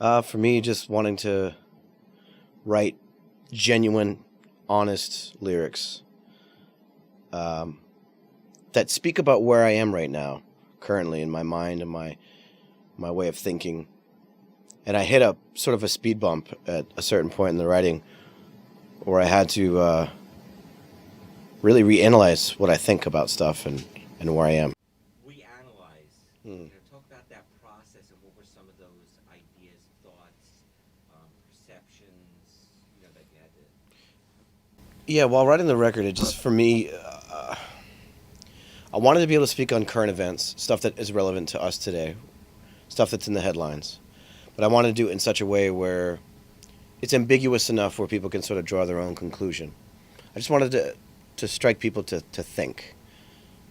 For me, just wanting to write genuine, honest lyrics um, that speak about where I am right now, currently in my mind and my way of thinking. And I hit a sort of a speed bump at a certain point in the writing where I had to really reanalyze what I think about stuff and where I am. Reanalyze. Hmm. Talk about that process and what were some of those ideas, thoughts, perceptions, that you had to. Yeah, while writing the record, it just, for me, I wanted to be able to speak on current events, stuff that is relevant to us today, stuff that's in the headlines. But I wanted to do it in such a way where it's ambiguous enough where people can sort of draw their own conclusion. I just wanted to strike people to think.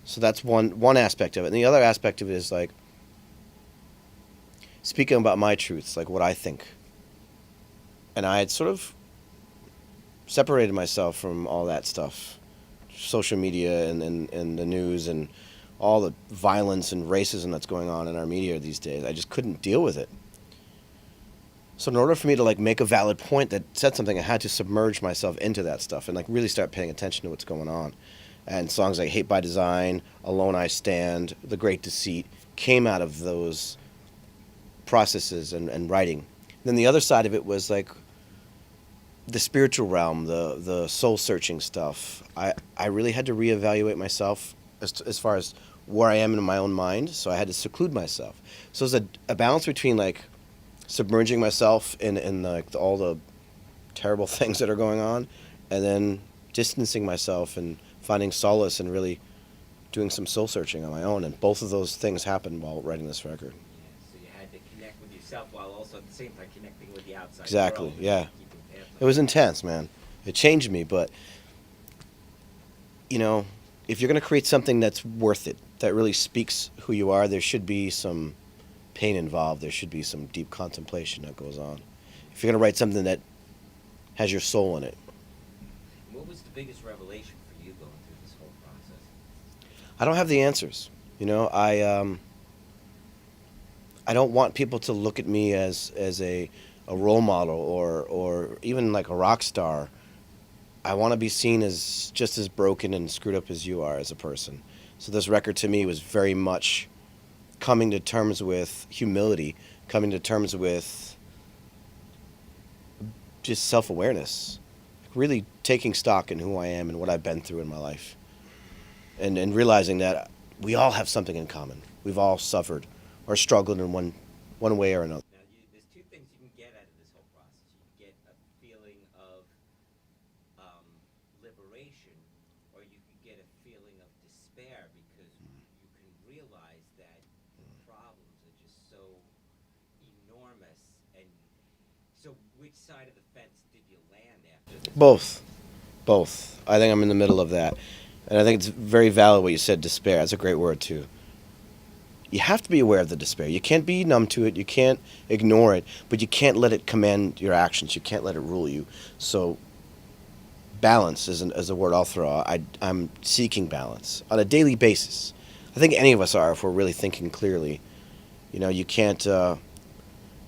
So that's one aspect of it. And the other aspect of it is like speaking about my truths, like what I think. And I had sort of separated myself from all that stuff, social media and the news and all the violence and racism that's going on in our media these days. I just couldn't deal with it. So in order for me to like make a valid point that said something, I had to submerge myself into that stuff and like really start paying attention to what's going on. And songs like Hate by Design, Alone I Stand, The Great Deceit came out of those processes and writing. Then the other side of it was like the spiritual realm, the soul searching stuff. I really had to reevaluate myself as far as where I am in my own mind. So I had to seclude myself. So it's a balance between like submerging myself in like all the terrible things that are going on, and then distancing myself and finding solace and really doing some soul searching on my own. And both of those things happened while writing this record. Yeah, so you had to connect with yourself while also at the same time connecting with the outside Exactly. world. Yeah. Keeping path It on. was intense, man. It changed me, but you know, if you're going to create something that's worth it, that really speaks who you are, there should be some pain involved. There should be some deep contemplation that goes on. If you're going to write something that has your soul in it. What was the biggest revelation for you going through this whole process? I don't have the answers. You know, I don't want people to look at me as a role model or even like a rock star. I want to be seen as just as broken and screwed up as you are as a person. So this record to me was very much coming to terms with humility, coming to terms with just self-awareness, really taking stock in who I am and what I've been through in my life, and realizing that we all have something in common. We've all suffered or struggled in one way or another. Now, there's two things you can get out of this whole process. You can get a feeling of liberation, or you can get a feeling of despair because you can realize that problems are just so enormous. And so, which side of the fence did you land after this? Both, both. I think I'm in the middle of that, and I think it's very valid what you said. Despair. That's a great word too. You have to be aware of the despair. You can't be numb to it. You can't ignore it, but you can't let it command your actions. You can't let it rule you. So balance is a word I'll throw out. I'm seeking balance on a daily basis. I think any of us are if we're really thinking clearly. You know, you can't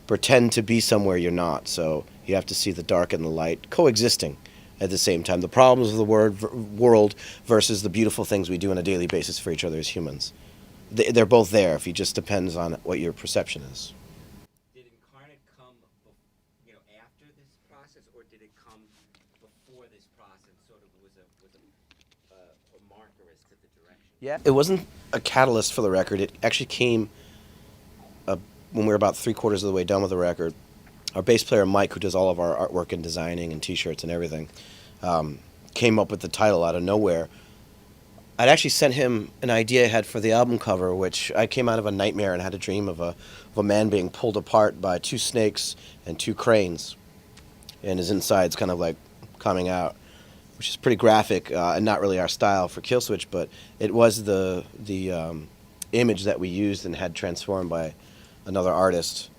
pretend to be somewhere you're not. So you have to see the dark and the light coexisting at the same time. The problems of the world versus the beautiful things we do on a daily basis for each other as humans. They're both there. If it just depends on what your perception is. Did Incarnate come, after this process, or did it come before this process? Sort of was a marker as to the direction. Yeah, it wasn't a catalyst for the record. It actually came when we were about 3/4 of the way done with the record. Our bass player Mike, who does all of our artwork and designing and T-shirts and everything, came up with the title out of nowhere. I'd actually sent him an idea I had for the album cover, which I came out of a nightmare and had a dream of a man being pulled apart by two snakes and two cranes, and his insides kind of like coming out, which is pretty graphic and not really our style for Killswitch, but it was the image that we used and had transformed by another artist.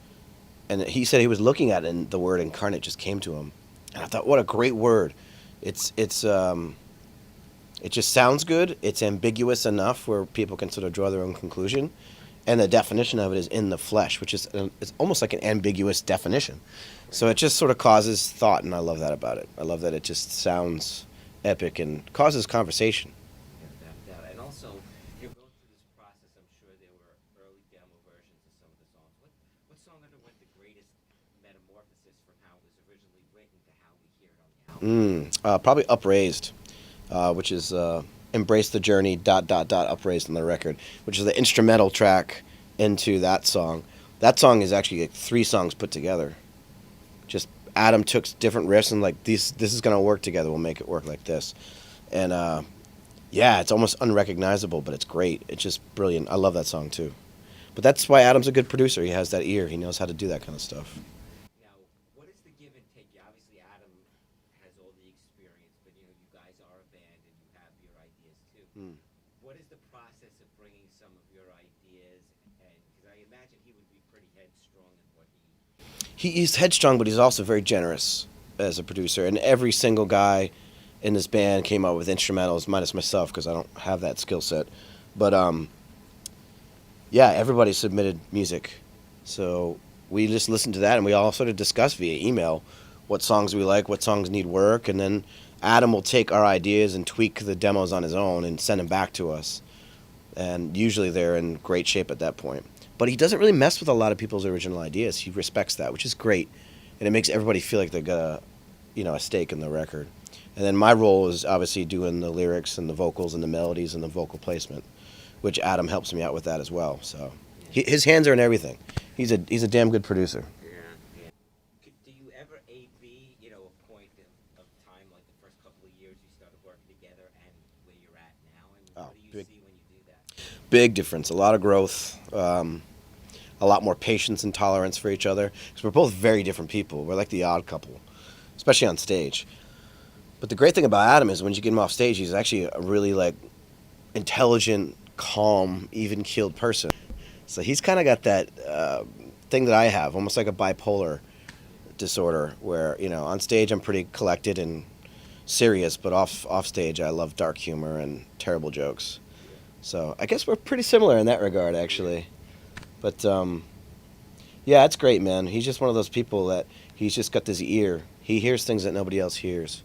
And he said he was looking at it, and the word incarnate just came to him. And I thought, what a great word! It just sounds good. It's ambiguous enough where people can sort of draw their own conclusion, and the definition of it is in the flesh, which is it's almost like an ambiguous definition. So it just sort of causes thought, and I love that about it. I love that it just sounds epic and causes conversation. Yeah, without a doubt. And also, you're going through this process. I'm sure there were early demo versions of some of the songs. What song underwent the greatest metamorphosis from how it was originally written to how we hear it on the album? Probably Upraised, which is Embrace the Journey, Upraised on the record, which is the instrumental track into that song. That song is actually like 3 songs put together. Just Adam took different riffs and like this is gonna work together. We'll make it work like this, and yeah, it's almost unrecognizable, but it's great. It's just brilliant. I love that song too. But that's why Adam's a good producer. He has that ear. He knows how to do that kind of stuff. Now, what is the give and take? Obviously, Adam has all the experience, but you guys are a band and you have your ideas too. Mm. What is the process of bringing some of your ideas? And because I imagine he would be pretty headstrong in what He's headstrong, but he's also very generous as a producer. And every single guy in this band came up with instrumentals, minus myself because I don't have that skill set. But yeah, everybody submitted music, so we just listened to that, and we all sort of discussed via email what songs we like, what songs need work, and then Adam will take our ideas and tweak the demos on his own and send them back to us. And usually they're in great shape at that point. But he doesn't really mess with a lot of people's original ideas. He respects that, which is great, and it makes everybody feel like they got a stake in the record. And then my role is obviously doing the lyrics and the vocals and the melodies and the vocal placement, which Adam helps me out with that as well. So his hands are in everything. He's a damn good producer. Yeah. Do you ever A/B, a point of time, like the first couple of years you started working together and where you're at now? And what do you see when you do that? Big difference. A lot of growth. A lot more patience and tolerance for each other. Because we're both very different people. We're like the odd couple, especially on stage. But the great thing about Adam is when you get him off stage, he's actually a really like intelligent, calm, even-keeled person. So he's kind of got that thing that I have, almost like a bipolar disorder, where on stage I'm pretty collected and serious, but off stage I love dark humor and terrible jokes. So I guess we're pretty similar in that regard, actually. But yeah, it's great, man. He's just one of those people that he's just got this ear. He hears things that nobody else hears.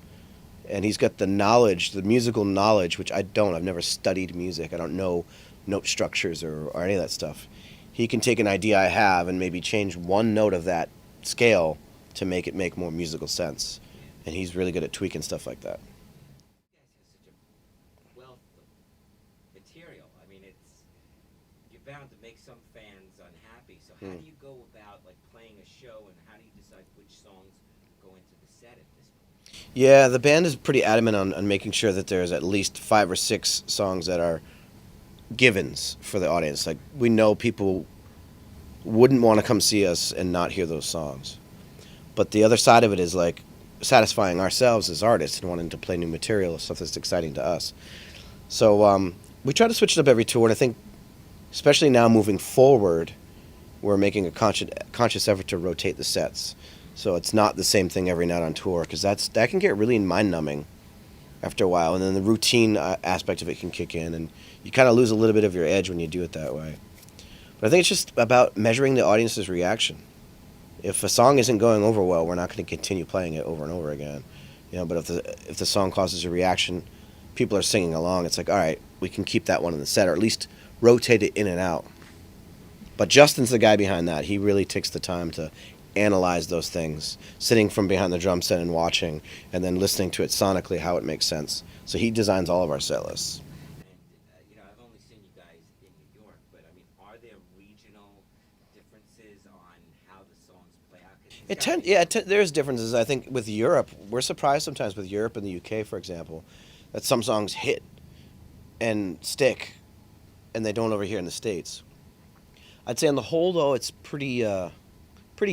And he's got the knowledge, the musical knowledge, which I don't. I've never studied music. I don't know note structures or any of that stuff. He can take an idea I have and maybe change one note of that scale to make it make more musical sense. And he's really good at tweaking stuff like that. You guys have such a wealth of material. I mean, you're bound to make some fans unhappy. So how do you go about like playing a show, and how do you decide which songs go into the set at this point? Yeah, the band is pretty adamant on making sure that there's at least 5 or 6 songs that are givens for the audience. Like, we know people wouldn't want to come see us and not hear those songs. But the other side of it is like satisfying ourselves as artists and wanting to play new material, stuff that's exciting to us. So we try to switch it up every tour, and I think especially now moving forward, we're making a conscious effort to rotate the sets. So it's not the same thing every night on tour, because that can get really mind-numbing after a while, and then the routine aspect of it can kick in, and you kind of lose a little bit of your edge when you do it that way. But I think it's just about measuring the audience's reaction. If a song isn't going over well, we're not going to continue playing it over and over again. But if the song causes a reaction, people are singing along, it's like, all right, we can keep that one in the set, or at least rotate it in and out. But Justin's the guy behind that. He really takes the time to analyze those things, sitting from behind the drum set and watching, and then listening to it sonically, how it makes sense. So he designs all of our set lists. And I've only seen you guys in New York, but I mean, are there regional differences on how the songs play out? There's differences. I think with Europe, we're surprised sometimes with Europe and the UK, for example, that some songs hit and stick, and they don't over here in the States. I'd say on the whole, though, it's pretty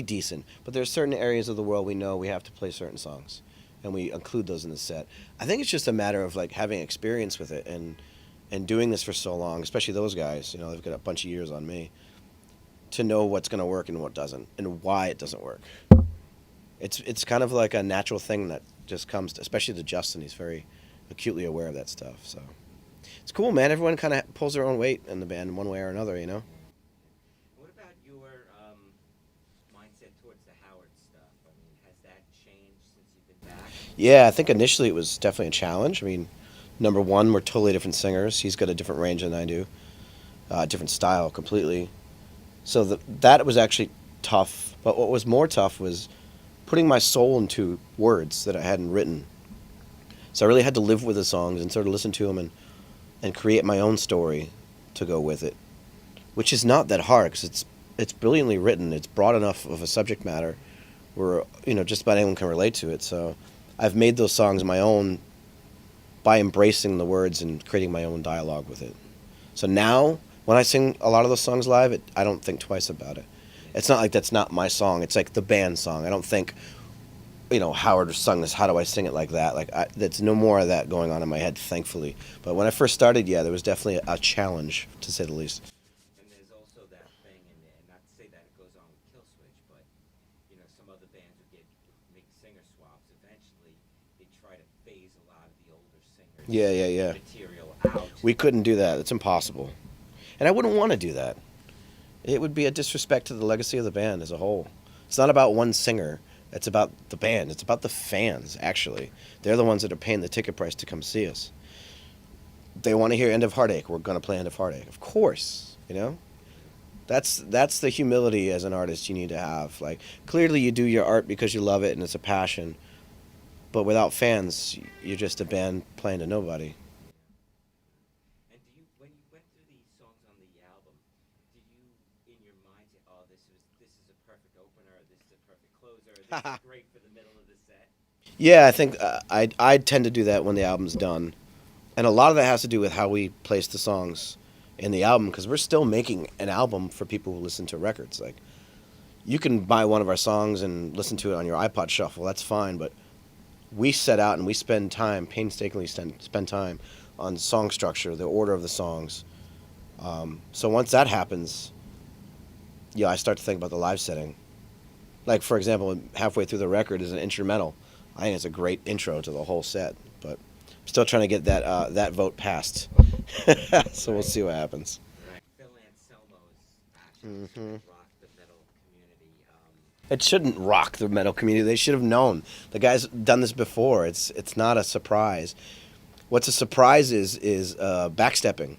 decent. But there's certain areas of the world we know we have to play certain songs, and we include those in the set. I think it's just a matter of like having experience with it and doing this for so long, especially those guys. They've got a bunch of years on me to know what's going to work and what doesn't, and why it doesn't work. It's kind of like a natural thing that just comes, especially to Justin. He's very acutely aware of that stuff. So it's cool, man. Everyone kind of pulls their own weight in the band in one way or another. mindset towards the Howard stuff? I mean, has that changed since you've been back? Yeah, I think initially it was definitely a challenge. I mean, number one, we're totally different singers. He's got a different range than I do, different style completely. So that was actually tough. But what was more tough was putting my soul into words that I hadn't written. So I really had to live with the songs and sort of listen to them and create my own story to go with it, which is not that hard because it's brilliantly written. It's broad enough of a subject matter where just about anyone can relate to it. So I've made those songs my own by embracing the words and creating my own dialogue with it. So now when I sing a lot of those songs live, I don't think twice about it. It's not like that's not my song. It's like the band song. I don't think, Howard sung this. How do I sing it like that? There's no more of that going on in my head, thankfully. But when I first started, yeah, there was definitely a challenge, to say the least. And there's also that thing, and not to say that it goes on with Killswitch, but some other bands would make singer swaps. Eventually, they try to phase a lot of the older singers. Yeah. Material out. We couldn't do that. It's impossible. And I wouldn't want to do that. It would be a disrespect to the legacy of the band as a whole. It's not about one singer. It's about the band. It's about the fans, actually. They're the ones that are paying the ticket price to come see us. They want to hear End of Heartache. We're going to play End of Heartache. Of course, That's the humility as an artist you need to have. Clearly you do your art because you love it and it's a passion. But without fans, you're just a band playing to nobody. And when you went through these songs on the album, did you, in your mind, say, "Oh, this is a perfect opener, or this is a perfect closer, or this is great for the middle of the set"? Yeah, I think I tend to do that when the album's done. And a lot of that has to do with how we place the songs in the album, because we're still making an album for people who listen to records. You can buy one of our songs and listen to it on your iPod shuffle, that's fine, but we set out and we spend time, painstakingly spend time on song structure, the order of the songs. So once that happens, I start to think about the live setting. For example, halfway through the record is an instrumental. I think it's a great intro to the whole set, but I'm still trying to get that vote passed. So we'll see what happens. Right. Phil Anselmo's actions rocked the metal community. It shouldn't rock the metal community. They should have known. The guy's done this before. It's not a surprise. What's a surprise is backstepping.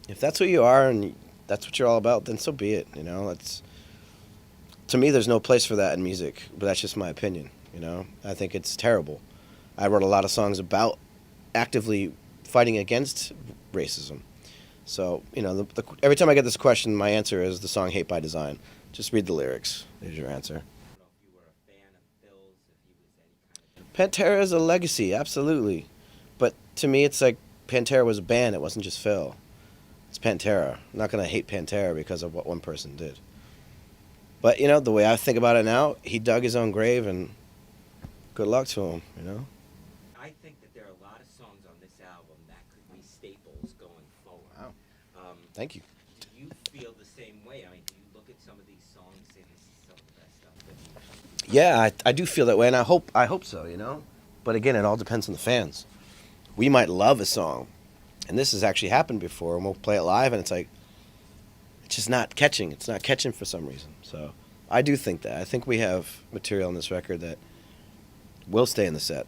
If that's who you are and that's what you're all about, then so be it. To me, there's no place for that in music, but that's just my opinion. I think it's terrible. I wrote a lot of songs about actively fighting against racism. So, every time I get this question, my answer is the song Hate by Design. Just read the lyrics. There's your answer. I don't know if you were a fan of Phil's, if he was any kind of... Pantera is a legacy, absolutely. But to me, it's like Pantera was a band. It wasn't just Phil. It's Pantera. I'm not going to hate Pantera because of what one person did. But, the way I think about it now, he dug his own grave, and good luck to him, I think that there are a lot of songs on this album that could be staples going forward. Wow. Thank you. Do you feel the same way? I mean, do you look at some of these songs and say this is some of the best stuff? Yeah, I do feel that way, and I hope so, But again, it all depends on the fans. We might love a song, and this has actually happened before, and we'll play it live, and it's just not catching. It's not catching for some reason. So I do think that. I think we have material on this record that will stay in the set.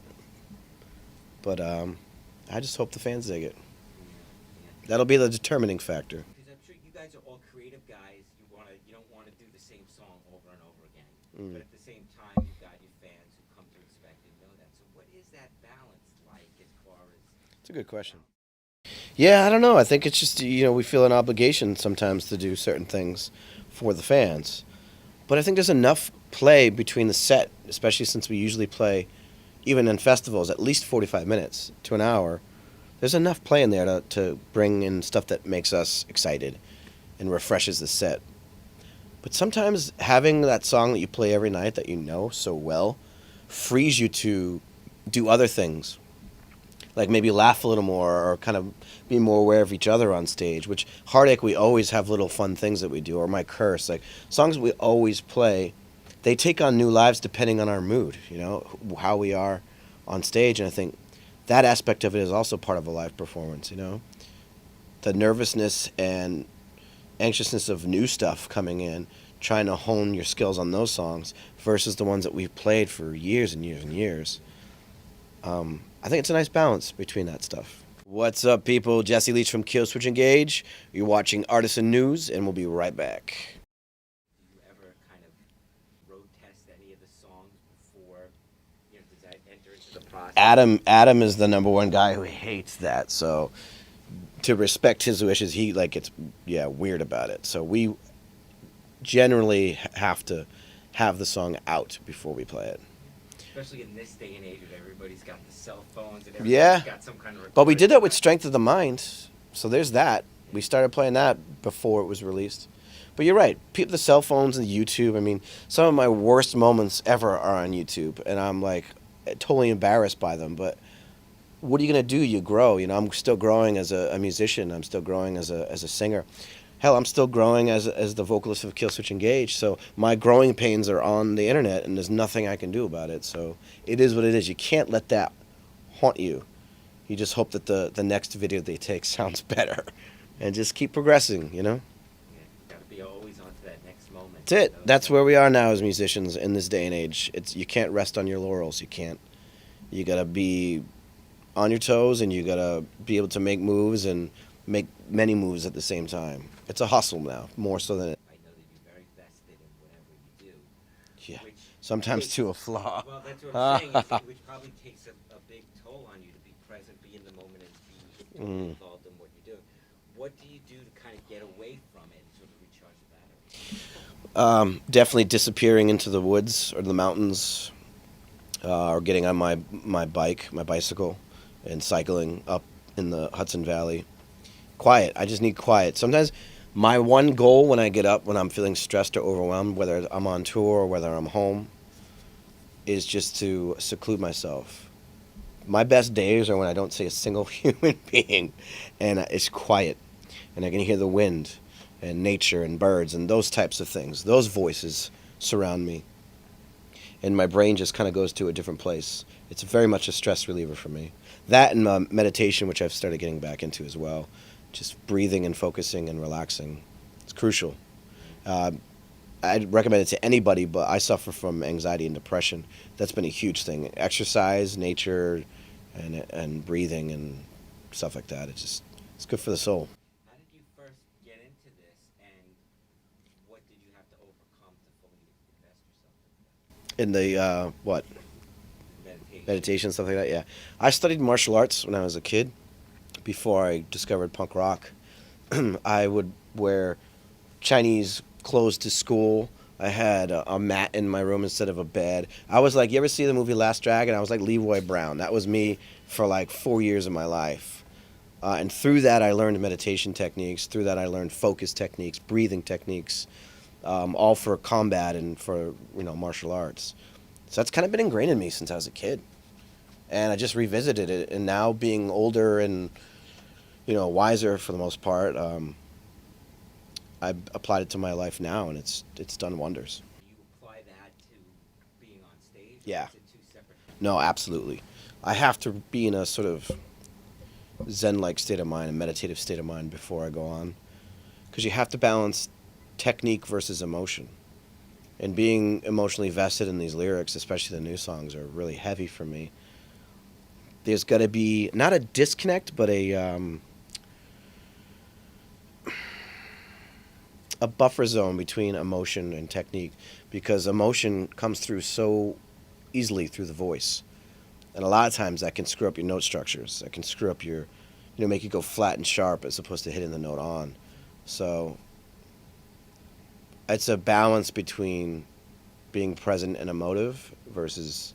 But I just hope the fans dig it. Yeah. That'll be the determining factor. Because I'm sure you guys are all creative guys. You don't want to do the same song over and over again. But at the same time, you've got your fans who come to expect and know that. So what is that balance like as far as... It's a good question. Yeah, I don't know. I think it's just, we feel an obligation sometimes to do certain things for the fans. But I think there's enough play between the set, especially since we usually play, even in festivals, at least 45 minutes to an hour. There's enough play in there to bring in stuff that makes us excited and refreshes the set. But sometimes having that song that you play every night that you know so well frees you to do other things. Like maybe laugh a little more or kind of be more aware of each other on stage, which Heartache, we always have little fun things that we do, or My Curse, songs we always play, they take on new lives depending on our mood, how we are on stage. And I think that aspect of it is also part of a live performance, the nervousness and anxiousness of new stuff coming in trying to hone your skills on those songs versus the ones that we've played for years and years and years. I think it's a nice balance between that stuff. What's up, people? Jesse Leach from Killswitch Engage. You're watching Artisan News, and we'll be right back. Do you ever kind of road test any of the songs before, does that enter into the process? Adam is the number one guy who hates that. So to respect his wishes, he gets weird about it. So we generally have to have the song out before we play it. Especially in this day and age where everybody's got the cell phones and everybody's got some kind of. But we did that with Strength of the Mind, so there's that. We started playing that before it was released. But you're right, people, the cell phones and YouTube. I mean, some of my worst moments ever are on YouTube, and I'm totally embarrassed by them. But what are you gonna do? You grow. I'm still growing as a musician. I'm still growing as a singer. Hell, I'm still growing as the vocalist of Killswitch Engage, so my growing pains are on the internet, and there's nothing I can do about it. So it is what it is. You can't let that haunt you. You just hope that the next video they take sounds better, and just keep progressing, Yeah, gotta be always on to that next moment. That's it. That's where we are now as musicians in this day and age. You can't rest on your laurels. You can't. You gotta be on your toes, and you gotta be able to make moves and make many moves at the same time. It's a hustle now, more so than it. I know that you're very vested in whatever you do. Yeah, sometimes to a flaw. Well, that's what I'm saying, which probably takes a big toll on you to be present, be in the moment, and be involved in what you're doing. What do you do to kind of get away from it and sort of recharge the battery? Definitely disappearing into the woods or the mountains, or getting on my bicycle, and cycling up in the Hudson Valley. Quiet. I just need quiet. Sometimes my one goal when I get up, when I'm feeling stressed or overwhelmed, whether I'm on tour or whether I'm home, is just to seclude myself. My best days are when I don't see a single human being, and it's quiet, and I can hear the wind and nature and birds and those types of things. Those voices surround me, and my brain just kind of goes to a different place. It's very much a stress reliever for me. That and meditation, which I've started getting back into as well. Just breathing and focusing and relaxing. It's crucial. I'd recommend it to anybody, but I suffer from anxiety and depression. That's been a huge thing. Exercise, nature, and breathing and stuff like that. It's good for the soul. How did you first get into this, and what did you have to overcome to fully invest yourself In the, what? in Meditation, stuff like that, yeah. I studied martial arts when I was a kid. Before I discovered punk rock, I would wear Chinese clothes to school. I had a mat in my room instead of a bed. I was like, you ever see the movie Last Dragon? I was like Leroy Brown. That was me for 4 years of my life. And through that, I learned meditation techniques. Through that, I learned focus techniques, breathing techniques, all for combat and for martial arts. So that's kind of been ingrained in me since I was a kid. And I just revisited it, and now being older and wiser for the most part, I've applied it to my life now, and it's done wonders. Do you apply that to being on stage? Yeah. Or is it two separate things? No, absolutely. I have to be in a sort of Zen-like state of mind, a meditative state of mind before I go on, because you have to balance technique versus emotion. And being emotionally vested in these lyrics, especially the new songs, are really heavy for me. There's got to be not a disconnect, but a buffer zone between emotion and technique, because emotion comes through so easily through the voice, and a lot of times that can screw up your note structures. That can screw up your, make you go flat and sharp as opposed to hitting the note on. So it's a balance between being present and emotive versus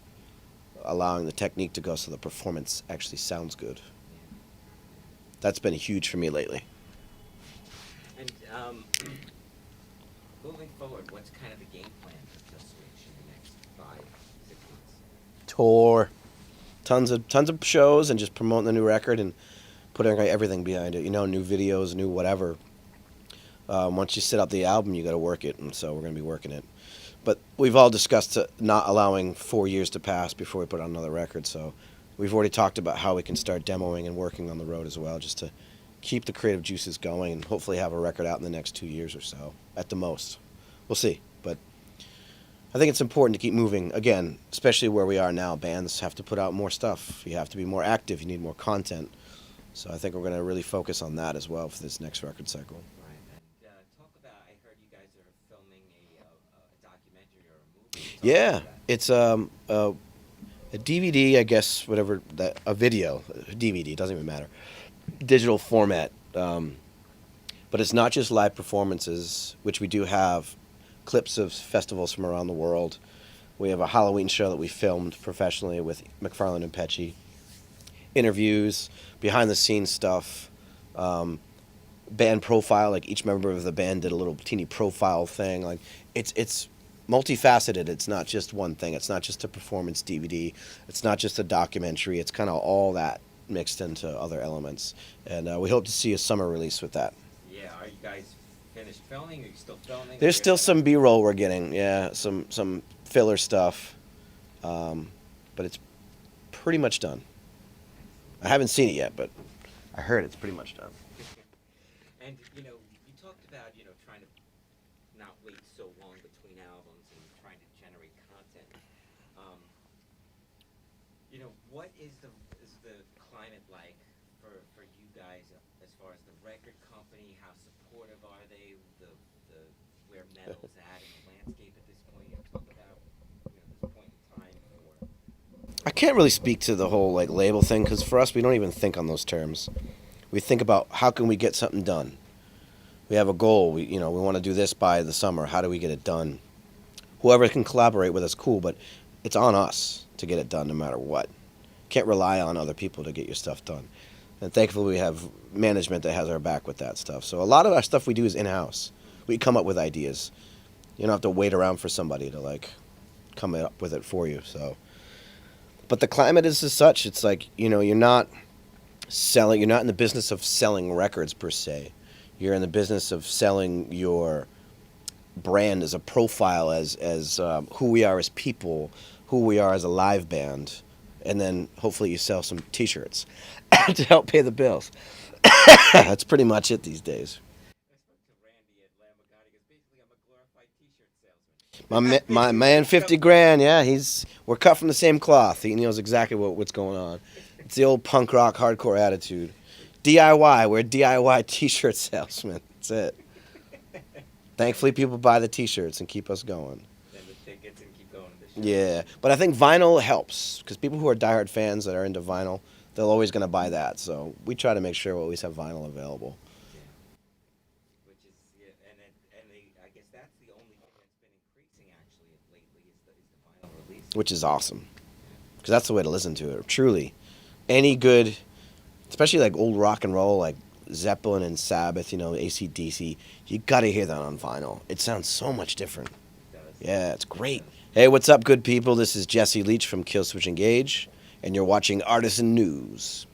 allowing the technique to go so the performance actually sounds good. That's been huge for me lately. And moving forward, what's kind of the game plan for Killswitch in the next 5-6 months? Tour, tons of shows, and just promoting the new record and putting everything behind it. New videos, new whatever. Once you set up the album, you got to work it, and so we're going to be working it. But we've all discussed not allowing 4 years to pass before we put out another record, so we've already talked about how we can start demoing and working on the road as well, just to keep the creative juices going and hopefully have a record out in the next 2 years or so, at the most. we'll see. But I think it's important to keep moving. Again, especially where we are now, bands have to put out more stuff. You have to be more active. You need more content. So I think we're going to really focus on that as well for this next record cycle. Right. And talk about. I heard you guys are filming a documentary or a movie. Talk Yeah, about that. it's a DVD, I guess, whatever, a video, a DVD, doesn't even matter, digital format. But it's not just live performances, which we do have clips of festivals from around the world. We have a Halloween show that we filmed professionally with McFarlane and Pecci. Interviews, behind the scenes stuff, band profile. Like each member of the band did a little teeny profile thing. Like it's multifaceted. It's not just one thing. It's not just a performance DVD. It's not just a documentary. It's kind of all that mixed into other elements. And we hope to see a summer release with that. Yeah. Are you guys finished filming? Are you still filming? There's still some B-roll we're getting. Yeah, some filler stuff, but it's pretty much done. I haven't seen it yet, but I heard it's pretty much done. And you talked about trying to not wait so long between albums and trying to generate content. What is the climate like for you guys as far as the record company? How supportive are they? The where metal's at in the landscape at this point. Talk about this point in time for. I can't really speak to the whole like label thing because for us we don't even think on those terms. We think about how can we get something done. We have a goal. We want to do this by the summer. How do we get it done? Whoever can collaborate with us, cool. But it's on us to get it done no matter what. Can't rely on other people to get your stuff done. And thankfully we have management that has our back with that stuff. So a lot of our stuff we do is in-house. We come up with ideas. You don't have to wait around for somebody to like come up with it for you. So, but the climate is as such. It's like you're not selling. You're not in the business of selling records per se. You're in the business of selling your brand as a profile, as who we are as people, who we are as a live band, and then hopefully you sell some T-shirts to help pay the bills. That's pretty much it these days. I spoke to Randy at Lamborghini because basically I'm a glorified T-shirt salesman. My man, 50 grand. Yeah, we're cut from the same cloth. He knows exactly what's going on. It's the old punk rock hardcore attitude. DIY. We're DIY T-shirt salesmen. That's it. Thankfully, people buy the T-shirts and keep us going. Then the tickets and keep going to the show. Yeah, but I think vinyl helps because people who are diehard fans that are into vinyl, they're always going to buy that. So we try to make sure we always have vinyl available. Yeah. Which is I guess that's the only thing that's been increasing actually lately is the vinyl release. Which is awesome because that's the way to listen to it. Truly, any good, especially like old rock and roll, like Zeppelin and Sabbath, AC/DC, you got to hear that on vinyl. It sounds so much different. It does. Yeah, it's great. Hey, what's up, good people? This is Jesse Leach from Killswitch Engage, and you're watching Artisan News.